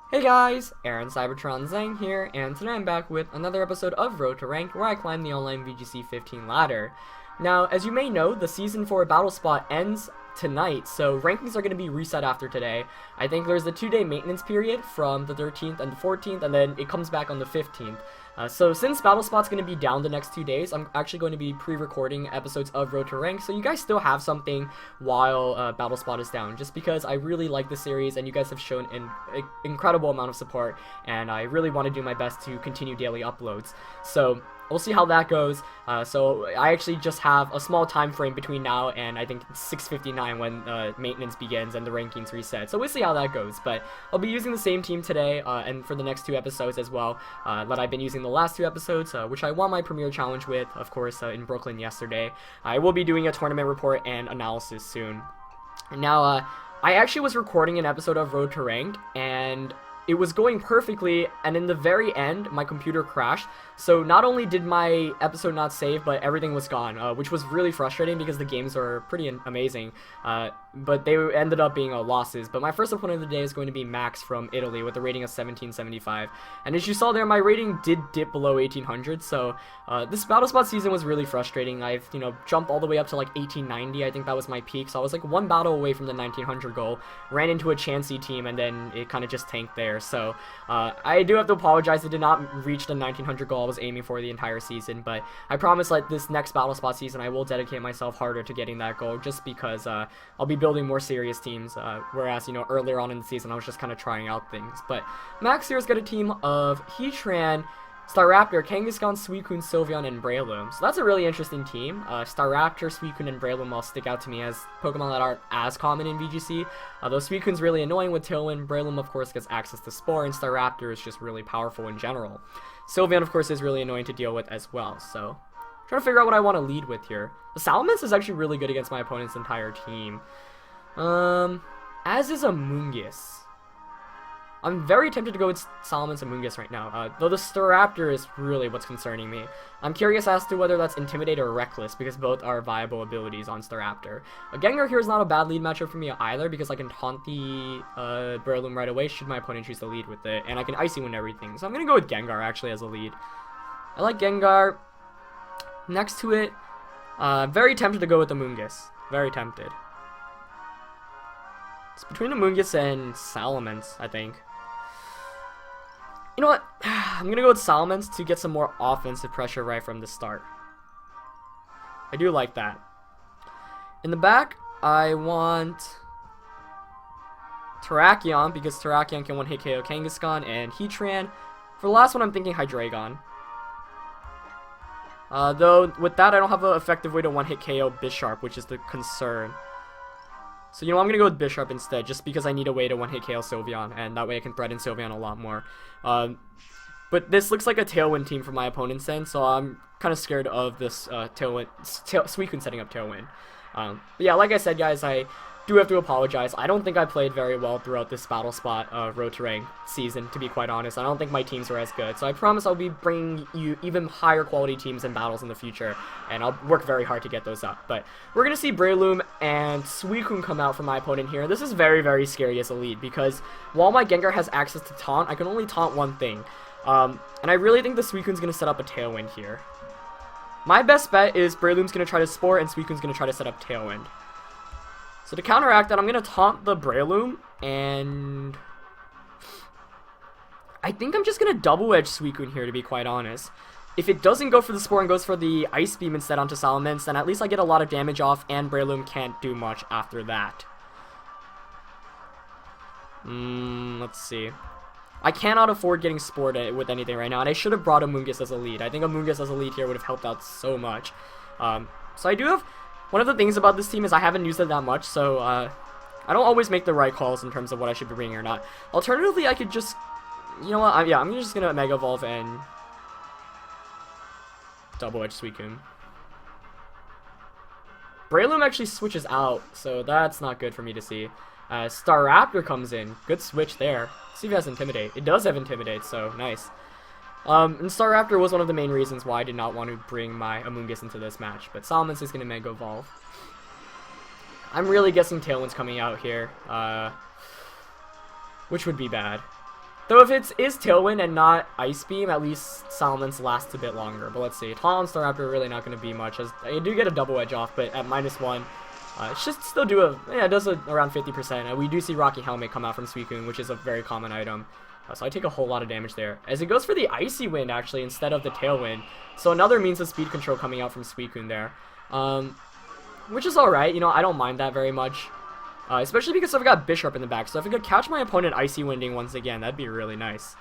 Hey guys, Aaron Cybertron Zhang here, and today I'm back with another episode of Road to Rank, where I climb the online VGC 15 ladder. Now, as you may know, the Season 4 Battle Spot ends tonight, so rankings are going to be reset after today. I think there's a 2-day maintenance period from the 13th and the 14th, and then it comes back on the 15th. So since Battle Spot's going to be down the next 2 days, I'm actually going to be pre-recording episodes of Road to Rank, so you guys still have something while Battle Spot is down, just because I really like the series, and you guys have shown an incredible amount of support, and I really want to do my best to continue daily uploads. So we'll see how that goes. So I actually just have a small time frame between now and I think 6:59 when maintenance begins and the rankings reset. So we'll see how that goes. But I'll be using the same team today and for the next 2 episodes as well that I've been using the last 2 episodes, which I won my Premier Challenge with, of course, in Brooklyn yesterday. I will be doing a tournament report and analysis soon. Now, I actually was recording an episode of Road to Rank, and it was going perfectly, and in the very end, my computer crashed. So not only did my episode not save, but everything was gone, which was really frustrating because the games are pretty amazing. But they ended up being losses. But my first opponent of the day is going to be Max from Italy with a rating of 1775. And as you saw there, my rating did dip below 1800. So this Battle Spot season was really frustrating. I've, jumped all the way up to like 1890. I think that was my peak. So I was like 1 battle away from the 1900 goal. Ran into a Chansey team, and then it kind of just tanked there. So I do have to apologize. I did not reach the 1900 goal I was aiming for the entire season, but I promise like this next Battle Spot season I will dedicate myself harder to getting that goal, just because I'll be building more serious teams, whereas earlier on in the season I was just kind of trying out things. But Max here's got a team of Heatran, Staraptor, Kangaskhan, Suicune, Sylveon, and Breloom. So that's a really interesting team. Staraptor, Suicune, and Breloom all stick out to me as Pokemon that aren't as common in VGC. Though Suicune's really annoying with Tailwind, Breloom of course gets access to Spore, and Staraptor is just really powerful in general. Sylveon of course is really annoying to deal with as well, so trying to figure out what I want to lead with here. The Salamence is actually really good against my opponent's entire team. As is a Mungus. I'm very tempted to go with Salamence and Mungus right now, though the Staraptor is really what's concerning me. I'm curious as to whether that's Intimidate or Reckless, because both are viable abilities on Staraptor. Gengar here is not a bad lead matchup for me either, because I can taunt the Breloom right away should my opponent choose to lead with it, and I can Icy Wind everything. So I'm going to go with Gengar actually as a lead. I like Gengar. Next to it, very tempted to go with the Mungus. Very tempted. It's between the Mungus and Salamence, I think. You know what? I'm going to go with Salamence to get some more offensive pressure right from the start. I do like that. In the back, I want Terrakion, because Terrakion can one-hit KO Kangaskhan and Heatran. For the last one, I'm thinking Hydreigon. Though, with that, I don't have an effective way to one-hit KO Bisharp, which is the concern. So, I'm going to go with Bisharp instead, just because I need a way to one-hit KO Sylveon, and that way I can threaten Sylveon a lot more. But this looks like a Tailwind team from my opponent's end, so I'm kind of scared of this Suicune setting up Tailwind. But yeah, like I said, guys, I do have to apologize. I don't think I played very well throughout this Battle Spot Road to Rank season, to be quite honest. I don't think my teams were as good, so I promise I'll be bringing you even higher quality teams and battles in the future, and I'll work very hard to get those up. But we're going to see Breloom and Suicune come out from my opponent here. This is very, very scary as a lead, because while my Gengar has access to Taunt, I can only taunt one thing. And I really think the Suicune's going to set up a Tailwind here. My best bet is Breloom's going to try to Spore, and Suicune's going to try to set up Tailwind. So to counteract that, I'm going to taunt the Breloom, and I think I'm just going to double-edge Suicune here, to be quite honest. If it doesn't go for the Spore and goes for the Ice Beam instead onto Salamence, then at least I get a lot of damage off, and Breloom can't do much after that. Let's see. I cannot afford getting Spored with anything right now, and I should have brought a Mungus as a lead. I think a Mungus as a lead here would have helped out so much. So I do have... One of the things about this team is I haven't used it that much, so I don't always make the right calls in terms of what I should be bringing or not. Alternatively, I could just... You know what? I'm just going to Mega Evolve and double-edge Suicune. Breloom actually switches out, so that's not good for me to see. Staraptor comes in. Good switch there. Let's see if it has Intimidate. It does have Intimidate, so nice. And Staraptor was one of the main reasons why I did not want to bring my Amoonguss into this match, but Salamence is going to Mega Evolve. I'm really guessing Tailwind's coming out here, which would be bad. Though if it is Tailwind and not Ice Beam, at least Salamence lasts a bit longer. But let's see. Tauntaun Staraptor really not going to be much. As I do get a double edge off, but at -1, it should still do it does around 50%. We do see Rocky Helmet come out from Suicune, which is a very common item. So I take a whole lot of damage there. As it goes for the Icy Wind, actually, instead of the Tailwind. So another means of speed control coming out from Suicune there. Which is alright, you know, I don't mind that very much. Especially because I've got Bisharp in the back, so if I could catch my opponent Icy Winding once again, that'd be really nice.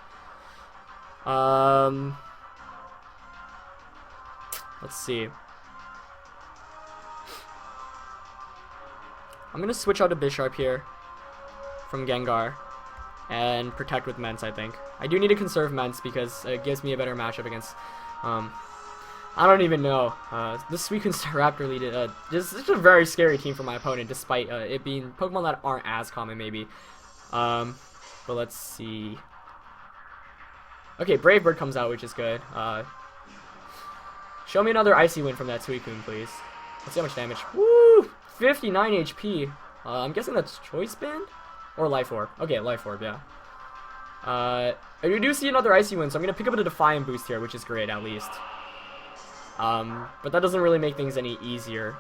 Let's see. I'm gonna switch out to Bisharp here from Gengar and protect with Mence, I think. I do need to conserve Mence because it gives me a better matchup against, I don't even know. This Suicune Staraptor lead, this is a very scary team for my opponent, despite it being Pokemon that aren't as common, maybe. But let's see. Okay, Brave Bird comes out, which is good. Show me another Icy Wind from that Suicune, please. Let's see how much damage. Woo! 59 HP. I'm guessing that's Choice Band? Or Life Orb. Okay, Life Orb, yeah. I do see another Icy Wind, so I'm going to pick up a Defiant boost here, which is great, at least. But that doesn't really make things any easier.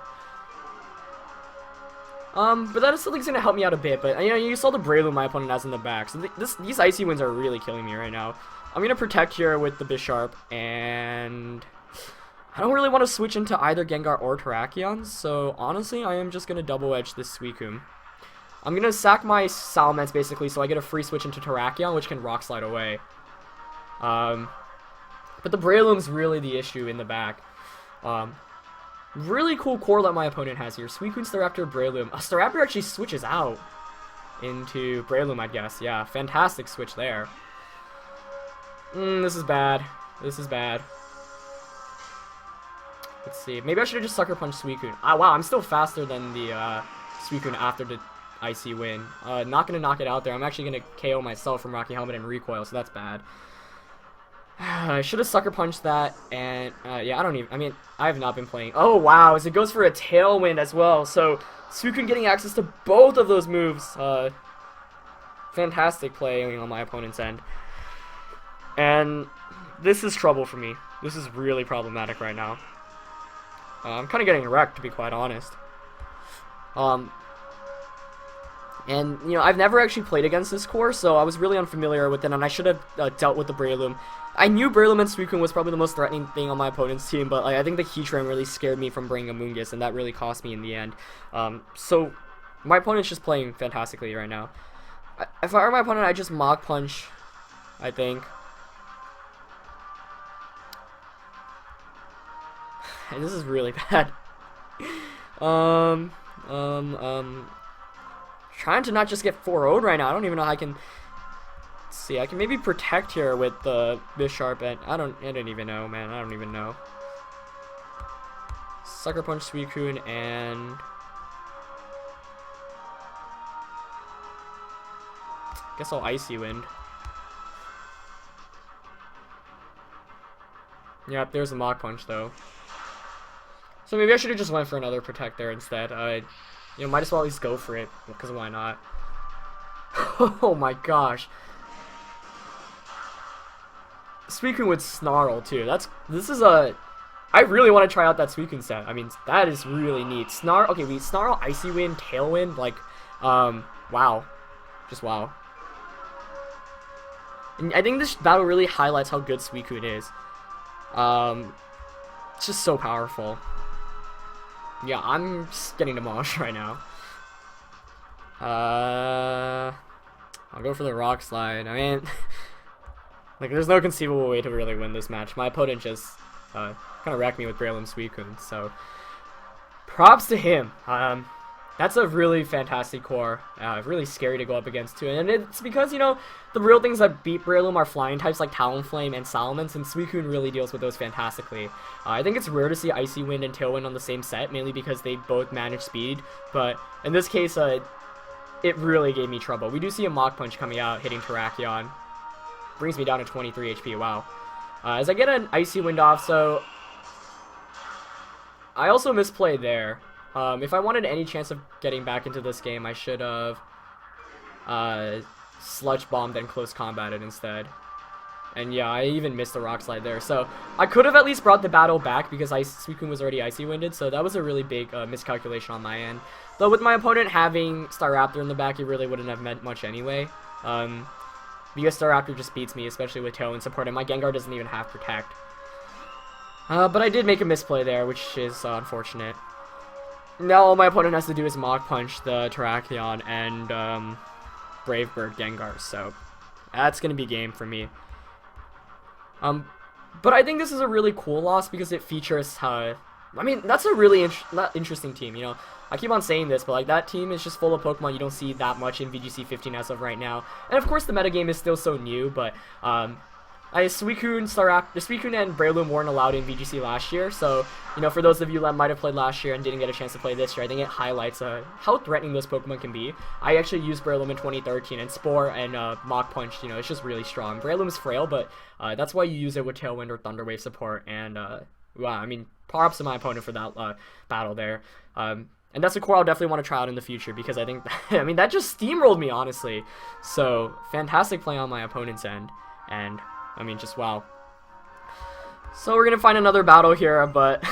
But that is something's gonna help me out a bit. But you know, you saw the Breloom my opponent has in the back, so these Icy Winds are really killing me right now. I'm gonna protect here with the Bisharp, and I don't really want to switch into either Gengar or Terrakion. So honestly, I am just gonna double edge this Suicune. I'm gonna sack my Salamence basically, so I get a free switch into Terrakion, which can Rock Slide away. But the Breloom's really the issue in the back. Really cool core that my opponent has here. Suicune, Staraptor, Breloom. Staraptor actually switches out into Breloom, I guess. Yeah, fantastic switch there. This is bad. This is bad. Let's see. Maybe I should have just Sucker Punched Suicune. Wow, I'm still faster than the Suicune after the Icy Wind. Not going to knock it out there. I'm actually going to KO myself from Rocky Helmet and Recoil, so that's bad. I should have Sucker Punched that, and yeah, I have not been playing. Oh wow, as it goes for a Tailwind as well, so Suicune getting access to both of those moves. Fantastic play on my opponent's end. And this is trouble for me. This is really problematic right now. I'm kind of getting wrecked, to be quite honest. And, you know, I've never actually played against this core, so I was really unfamiliar with it, and I should have dealt with the Breloom. I knew Breloom and Suicune was probably the most threatening thing on my opponent's team, but like, I think the Heatran really scared me from bringing Amoonguss, and that really cost me in the end. So, my opponent's just playing fantastically right now. If I were my opponent, I'd just Mach Punch, I think. This is really bad. Trying to not just get 4-0'd right now. I don't even know how I can. Let's see, I can maybe protect here with the Bisharp, and I don't even know, man. I don't even know. Sucker Punch Suicune and guess I'll Icy Wind. Yep, there's a Mach Punch though. So maybe I should have just went for another Protect there instead. You know, might as well at least go for it, because why not? Oh my gosh. Suicune with Snarl too. I really want to try out that Suicune set. I mean, that is really neat. Snarl, okay, Snarl, Icy Wind, Tailwind, like, wow. Just wow. And I think this battle really highlights how good Suicune is. It's just so powerful. Yeah, I'm just getting demolished right now. I'll go for the Rock Slide. I mean, like, there's no conceivable way to really win this match. My opponent just kind of wrecked me with Breloom Suicune, so props to him. That's a really fantastic core. Really scary to go up against too, and it's because, you know, the real things that beat Breloom are flying types like Talonflame and Salamence, and Suicune really deals with those fantastically. I think it's rare to see Icy Wind and Tailwind on the same set, mainly because they both manage speed, but in this case, it really gave me trouble. We do see a Mach Punch coming out, hitting Terrakion. Brings me down to 23 HP, wow. As I get an Icy Wind off, so I also misplayed there. If I wanted any chance of getting back into this game, I should have Sludge Bomb, then Close Combated instead. And yeah, I even missed the Rock Slide there. So I could have at least brought the battle back because Suicune was already Icy Winded. So that was a really big miscalculation on my end. Though with my opponent having Staraptor in the back, it really wouldn't have meant much anyway. Because Staraptor just beats me, especially with Tailwind support. And my Gengar doesn't even have Protect. But I did make a misplay there, which is unfortunate. Now all my opponent has to do is Mach Punch the Terrakion and Brave Bird Gengar. So that's going to be game for me. But I think this is a really cool loss because it features, I mean, that's a really interesting team, you know. I keep on saying this, but like that team is just full of Pokemon you don't see that much in VGC 15 as of right now. And of course the metagame is still so new, but Suicune and Breloom weren't allowed in VGC last year, so, you know, for those of you that might have played last year and didn't get a chance to play this year, I think it highlights how threatening those Pokemon can be. I actually used Breloom in 2013, and Spore and Mach Punch, you know, it's just really strong. Breloom's frail, but that's why you use it with Tailwind or Thunder Wave support, and, wow, I mean, props to my opponent for that battle there. And that's a core I'll definitely want to try out in the future, because I think, I mean, that just steamrolled me, honestly. So, fantastic play on my opponent's end, and I mean, just wow. So we're gonna find another battle here, but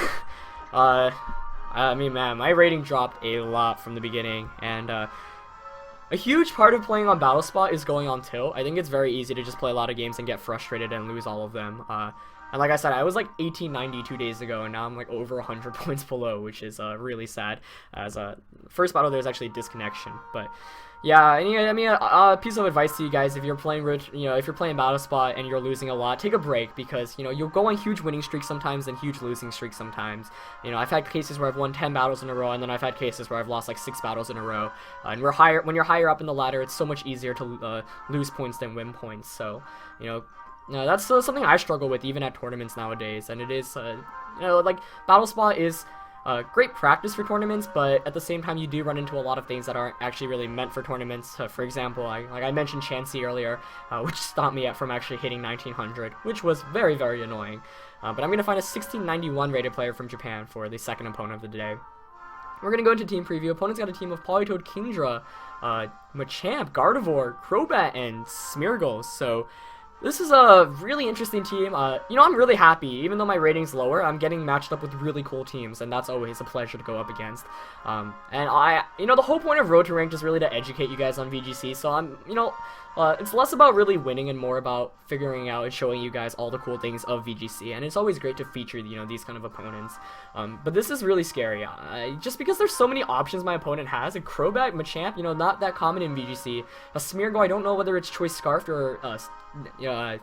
I mean, man, my rating dropped a lot from the beginning, and a huge part of playing on Battle Spot is going on tilt. I think it's very easy to just play a lot of games and get frustrated and lose all of them. And like I said, I was like 1890 2 days ago, and now I'm like over 100 points below, which is really sad. As first battle, there's actually disconnection, but. Yeah, I mean, a piece of advice to you guys: if you're playing, if you're playing Battle Spot and you're losing a lot, take a break, because you know you'll go on huge winning streaks sometimes and huge losing streaks sometimes. You know, I've had cases where I've won 10 battles in a row, and then I've had cases where I've lost like 6 battles in a row. And when you're higher up in the ladder, it's so much easier to lose points than win points. So, you know, that's something I struggle with even at tournaments nowadays. And it is, you know, like Battle Spot is. Great practice for tournaments, but at the same time you do run into a lot of things that aren't actually really meant for tournaments. For example, like I mentioned Chansey earlier, which stopped me from actually hitting 1900, which was very, very annoying. But I'm going to find a 1691 rated player from Japan for the second opponent of the day. We're going to go into team preview. Opponent's got a team of Politoed, Kingdra, Machamp, Gardevoir, Crobat, and Smeargle. So this is a really interesting team. You know, I'm really happy. Even though my rating's lower, I'm getting matched up with really cool teams, and that's always a pleasure to go up against. You know, the whole point of Road to Ranked is really to educate you guys on VGC, so you know, it's less about really winning and more about figuring out and showing you guys all the cool things of VGC, and it's always great to feature, you know, these kind of opponents. But this is really scary, just because there's so many options my opponent has. A Crobat, Machamp, you know, not that common in VGC. A Smeargle, I don't know whether it's Choice Scarfed or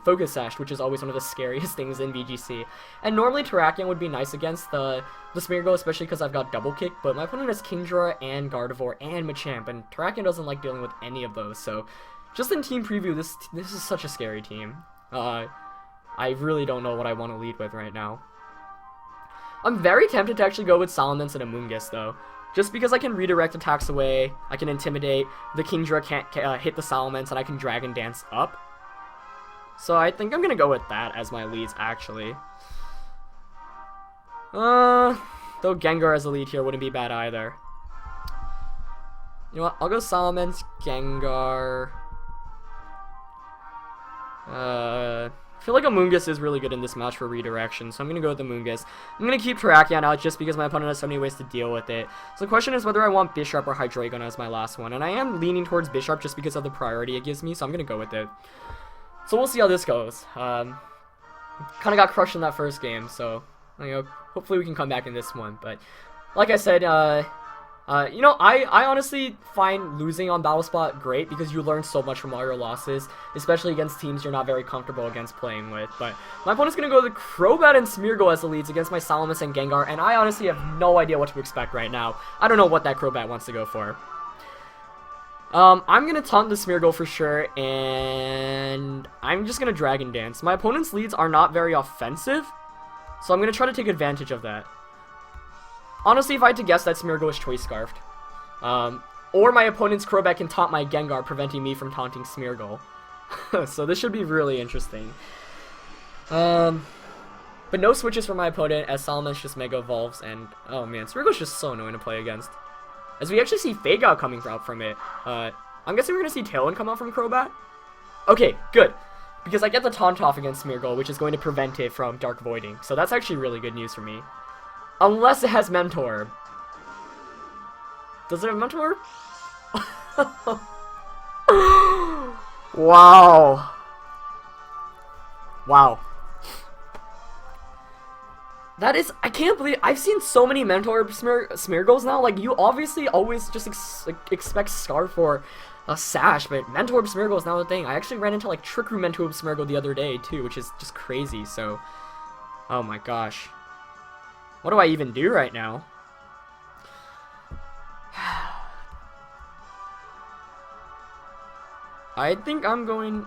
Focus Sash, which is always one of the scariest things in VGC. And normally Terrakion would be nice against the Smeargle, especially because I've got Double Kick, but my opponent has Kingdra and Gardevoir and Machamp, and Terrakion doesn't like dealing with any of those, so just in team preview, this is such a scary team. I really don't know what I want to lead with right now. I'm very tempted to actually go with Salamence and Amoonguss, though. Just because I can redirect attacks away, I can intimidate, the Kingdra can't hit the Salamence, and I can Dragon Dance up. So I think I'm going to go with that as my leads, actually. Though Gengar as a lead here wouldn't be bad either. You know what, I'll go Salamence, Gengar. I feel like Amoonguss is really good in this match for redirection, so I'm going to go with Amoonguss. I'm going to keep Terrakion out just because my opponent has so many ways to deal with it. So the question is whether I want Bisharp or Hydreigon as my last one, and I am leaning towards Bisharp just because of the priority it gives me, so I'm going to go with it. So we'll see how this goes. Kind of got crushed in that first game, so you know, hopefully we can come back in this one. But like I said, you know, I honestly find losing on Battle Spot great because you learn so much from all your losses, especially against teams you're not very comfortable against playing with. But my opponent's going to go with Crobat and Smeargle as the leads against my Salamence and Gengar, and I honestly have no idea what to expect right now. I don't know what that Crobat wants to go for. I'm going to taunt the Smeargle for sure, and I'm just going to Dragon Dance. My opponent's leads are not very offensive, so I'm going to try to take advantage of that. Honestly, if I had to guess, that Smeargle is Choice Scarfed. Or my opponent's Crobat can taunt my Gengar, preventing me from taunting Smeargle. So this should be really interesting. But no switches for my opponent, as Salamence just Mega Evolves, and oh man, Smeargle's just so annoying to play against. As we actually see Fake Out coming out from it. I'm guessing we're gonna see Tailwind come out from Crobat. Okay, good. Because I get the Taunt off against Smeargle, which is going to prevent it from Dark Voiding. So that's actually really good news for me. Unless it has Mentor. Does it have Mentor? Wow. Wow. That is, I can't believe, I've seen so many Mentor Smeargles now. Like, you obviously always just expect Scarf or a Sash, but Mentor Smeargle is now the thing. I actually ran into, like, Trick Room Mentor Smeargle the other day, too, which is just crazy, so. Oh my gosh. What do I even do right now? I think I'm going...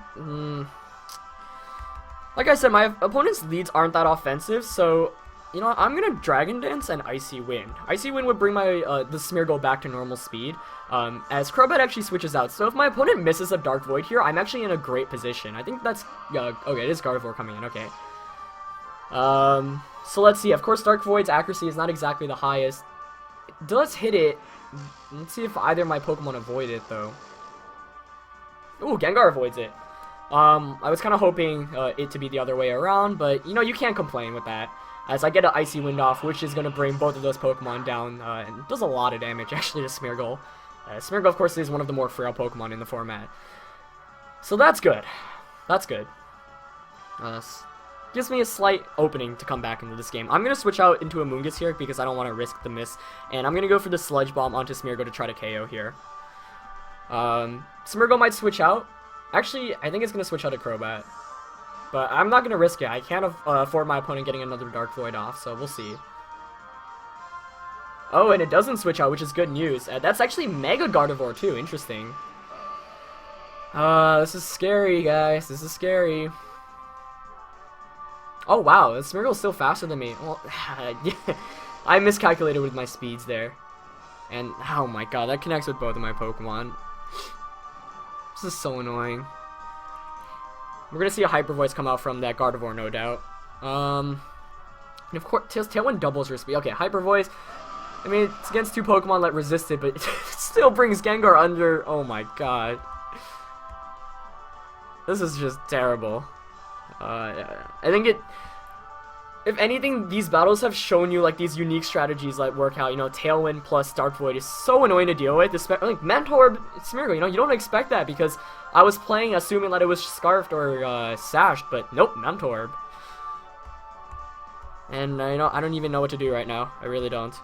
Like I said, my opponent's leads aren't that offensive, so... You know what, I'm gonna Dragon Dance and Icy Wind. Icy Wind would bring my the Smeargle back to normal speed, as Crobat actually switches out. So if my opponent misses a Dark Void here, I'm actually in a great position. I think that's... okay, it is Gardevoir coming in, okay. So let's see, of course Dark Void's accuracy is not exactly the highest. It does hit it. Let's see if either of my Pokemon avoid it, though. Ooh, Gengar avoids it. I was kind of hoping it to be the other way around, but, you know, you can't complain with that. As I get an Icy Wind off, which is going to bring both of those Pokemon down, and does a lot of damage, actually, to Smeargle. Smeargle, of course, is one of the more frail Pokemon in the format. So that's good. That's good. Gives me a slight opening to come back into this game. I'm going to switch out into a Moongus here, because I don't want to risk the miss. And I'm going to go for the Sludge Bomb onto Smeargle to try to KO here. Smeargle might switch out. Actually, I think it's going to switch out to Crobat. But I'm not going to risk it. I can't afford my opponent getting another Dark Void off, so we'll see. Oh, and it doesn't switch out, which is good news. That's actually Mega Gardevoir, too. Interesting. This is scary, guys. This is scary. Oh, wow. This Smeargle's still faster than me. Well, I miscalculated with my speeds there. And, oh my god, that connects with both of my Pokemon. This is so annoying. We're gonna see a Hyper Voice come out from that Gardevoir, no doubt. And of course, Tailwind doubles your speed. Okay, Hyper Voice. I mean, it's against two Pokemon that resist it, but it still brings Gengar under. Oh my god. This is just terrible. I think it... If anything, these battles have shown you, like, these unique strategies that work out. You know, Tailwind plus Dark Void is so annoying to deal with. Like, Mentor, Smeargle, you know, you don't expect that because I was playing assuming that it was Scarfed or Sashed, but nope, Mentor. And, you know, I don't even know what to do right now. I really don't.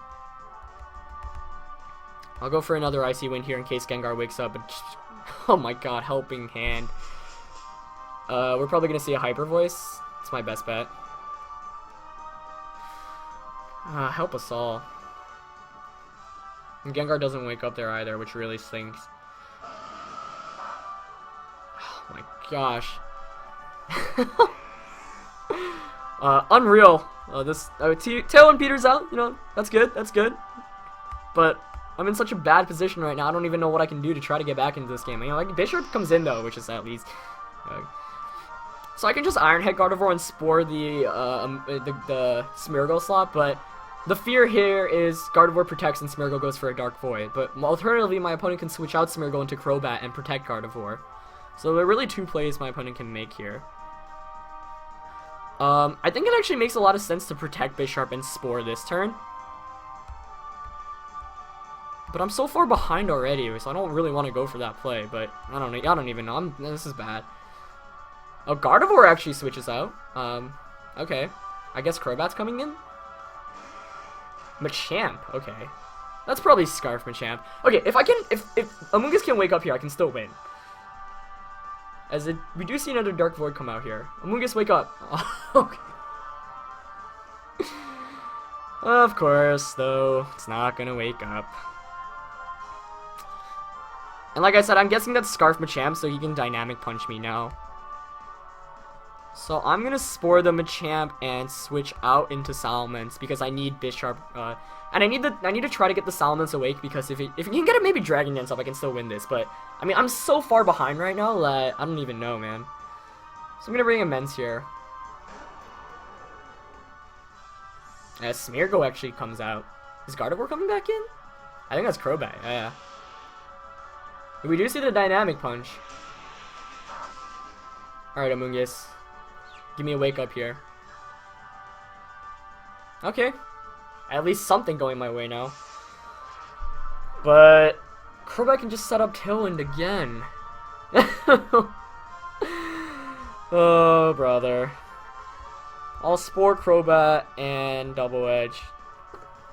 I'll go for another Icy Wind here in case Gengar wakes up. But oh my god, Helping Hand. We're probably going to see a Hyper Voice. It's my best bet. Help us all. And Gengar doesn't wake up there either, which really stinks. Oh my gosh. Unreal. Tailwind Peter's out, you know, that's good, that's good. But I'm in such a bad position right now, I don't even know what I can do to try to get back into this game. You know, like, Bishop comes in though, which is at least... so I can just Iron Head Gardevoir and Spore the Smeargle slot, but the fear here is Gardevoir protects and Smeargle goes for a Dark Void. But alternatively, my opponent can switch out Smeargle into Crobat and protect Gardevoir. So there are really two plays my opponent can make here. I think it actually makes a lot of sense to protect Bisharp and Spore this turn. But I'm so far behind already, so I don't really want to go for that play. But I don't even know. This is bad. Oh, Gardevoir actually switches out. Okay. I guess Crobat's coming in? Machamp, okay. That's probably Scarf Machamp. Okay, if Amoonguss can wake up here, I can still win. We do see another Dark Void come out here. Amoonguss, wake up. Okay. Of course, though, it's not gonna wake up. And like I said, I'm guessing that's Scarf Machamp, so he can Dynamic Punch me now. So I'm gonna Spore the Machamp and switch out into Salamence because I need Bisharp, and I need to try to get the Salamence awake because if you can get it maybe Dragon Dance up, I can still win this. But I mean, I'm so far behind right now that I don't even know, man. So I'm gonna bring Immense here. Smeargle actually comes out. Is Gardevoir coming back in? I think that's Crobat. Yeah. We do see the dynamic punch. Alright, Amoonguss. Give me a wake up here. Okay. At least something going my way now. But Crobat can just set up Tailwind again. Oh, brother. I'll Spore Crobat and Double Edge.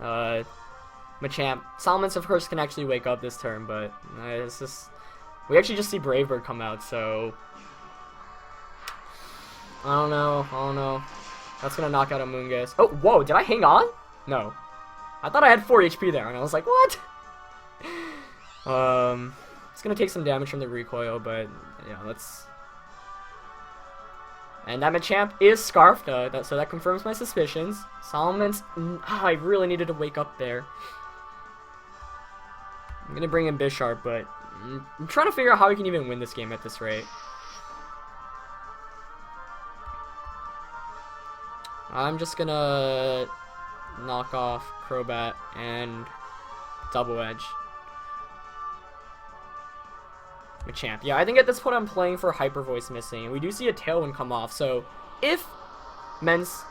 Machamp. Salamence, of course, can actually wake up this turn, but it's just... We actually just see Brave Bird come out, so... I don't know. That's gonna knock out Amoonguss. Oh, whoa, did I hang on? No. I thought I had 4 HP there, and I was like, what? It's gonna take some damage from the recoil, but, yeah, let's... And that Machamp is Scarfed, so that confirms my suspicions. Salamence, I really needed to wake up there. I'm gonna bring in Bisharp, but I'm trying to figure out how I can even win this game at this rate. I'm just gonna knock off Crobat and Double Edge. Machamp. Yeah, I think at this point I'm playing for Hyper Voice missing, and we do see a Tailwind come off, so if Mence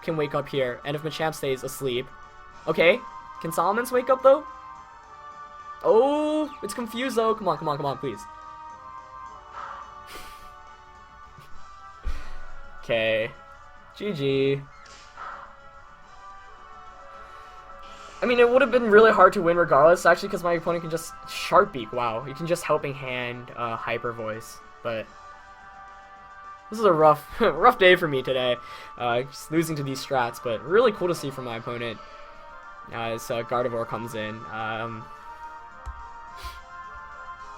can wake up here, and if Machamp stays asleep... Okay, can Salamence wake up, though? Oh, it's confused, though. Come on, please. Okay. GG. I mean, it would have been really hard to win regardless, actually, because my opponent can just Sharp Beak. Wow, he can just Helping Hand Hyper Voice. But this is a rough day for me today, just losing to these strats. But really cool to see from my opponent as Gardevoir comes in.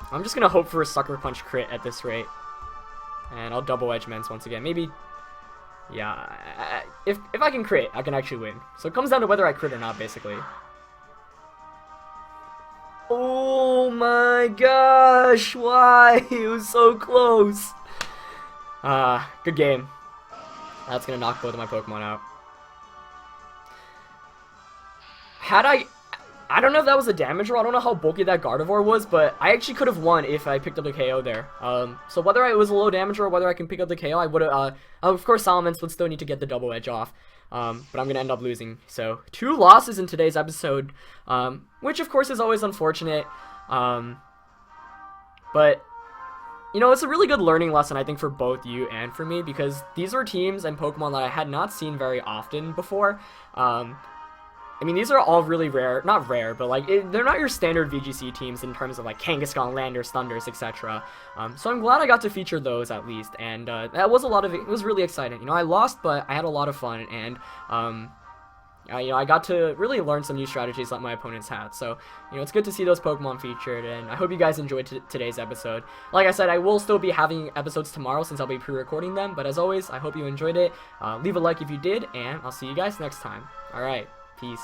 I'm just gonna hope for a Sucker Punch crit at this rate, and I'll Double Edge Mence once again. Maybe, yeah. If I can crit, I can actually win. So it comes down to whether I crit or not, basically. Oh my gosh! Why? It was so close. Good game. That's gonna knock both of my Pokemon out. I don't know if that was a damage roll. I don't know how bulky that Gardevoir was, but I actually could have won if I picked up the KO there. So whether it was a low damage or whether I can pick up the KO, I would have. Of course, Salamence would still need to get the Double Edge off. But I'm gonna end up losing. So 2 losses in today's episode, which of course is always unfortunate. But you know, it's a really good learning lesson, I think, for both you and for me, because these are teams and Pokemon that I had not seen very often before. I mean, these are all really rare, not rare, but like, they're not your standard VGC teams in terms of like Kangaskhan, Landers, Thunders, etc. So I'm glad I got to feature those at least, and that was it was really exciting. You know, I lost, but I had a lot of fun, and you know, I got to really learn some new strategies that my opponents had. So, you know, it's good to see those Pokemon featured, and I hope you guys enjoyed today's episode. Like I said, I will still be having episodes tomorrow since I'll be pre-recording them, but as always, I hope you enjoyed it. Leave a like if you did, and I'll see you guys next time. Alright. Peace.